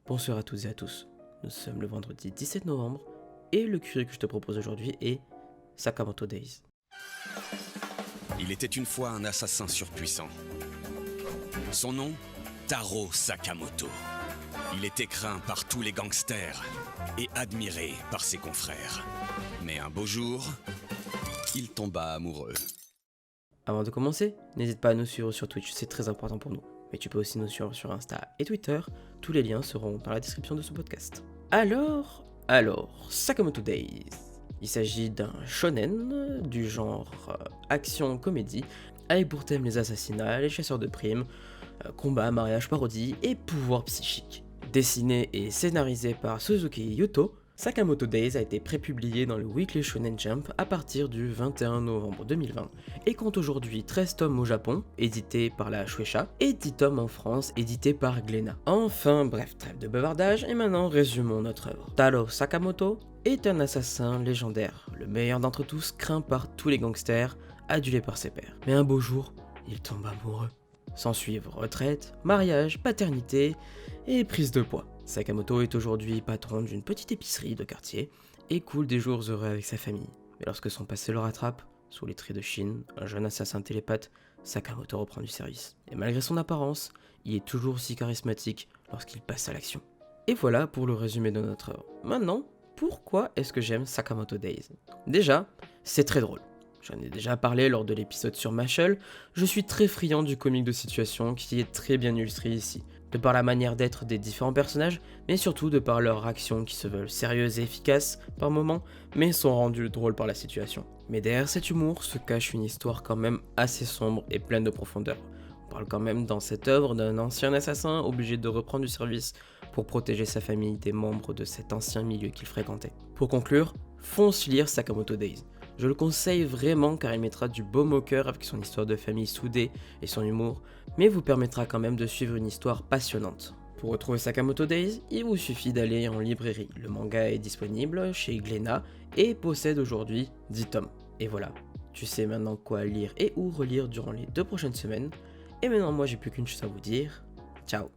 Bonsoir à toutes et à tous, nous sommes le vendredi 17 novembre et le curé que je te propose aujourd'hui est Sakamoto Days. Il était une fois un assassin surpuissant. Son nom, Taro Sakamoto. Il était craint par tous les gangsters et admiré par ses confrères. Mais un beau jour, il tomba amoureux. Avant de commencer, n'hésite pas à nous suivre sur Twitch, c'est très important pour nous. Mais tu peux aussi nous suivre sur Insta et Twitter, tous les liens seront dans la description de ce podcast. Alors, Sakamoto Days. Il s'agit d'un shonen du genre action-comédie, avec pour thème les assassinats, les chasseurs de primes, combat, mariage, parodie et pouvoir psychique. Dessiné et scénarisé par Suzuki Yuto, Sakamoto Days a été prépublié dans le Weekly Shonen Jump à partir du 21 novembre 2020 et compte aujourd'hui 13 tomes au Japon, édités par la Shueisha, et 10 tomes en France, édités par Glénat. Enfin bref, trêve de bavardage, et maintenant résumons notre œuvre. Taro Sakamoto est un assassin légendaire, le meilleur d'entre tous, craint par tous les gangsters, adulé par ses pairs. Mais un beau jour, il tombe amoureux. S'ensuivent retraite, mariage, paternité et prise de poids. Sakamoto est aujourd'hui patron d'une petite épicerie de quartier et coule des jours heureux avec sa famille. Mais lorsque son passé le rattrape, sous les traits de Shin, un jeune assassin télépathe, Sakamoto reprend du service. Et malgré son apparence, il est toujours aussi charismatique lorsqu'il passe à l'action. Et voilà pour le résumé de notre œuvre. Maintenant, pourquoi est-ce que j'aime Sakamoto Days? Déjà, c'est très drôle. J'en ai déjà parlé lors de l'épisode sur Mashle, je suis très friand du comique de situation qui est très bien illustré ici, de par la manière d'être des différents personnages, mais surtout de par leurs actions qui se veulent sérieuses et efficaces par moments, mais sont rendues drôles par la situation. Mais derrière cet humour se cache une histoire quand même assez sombre et pleine de profondeur. On parle quand même dans cette œuvre d'un ancien assassin obligé de reprendre du service pour protéger sa famille des membres de cet ancien milieu qu'il fréquentait. Pour conclure, fonce lire Sakamoto Days. Je le conseille vraiment car il mettra du baume au cœur avec son histoire de famille soudée et son humour, mais vous permettra quand même de suivre une histoire passionnante. Pour retrouver Sakamoto Days, il vous suffit d'aller en librairie. Le manga est disponible chez Glénat et possède aujourd'hui 10 tomes. Et voilà, tu sais maintenant quoi lire et où relire durant les 2 prochaines semaines. Et maintenant moi j'ai plus qu'une chose à vous dire, ciao.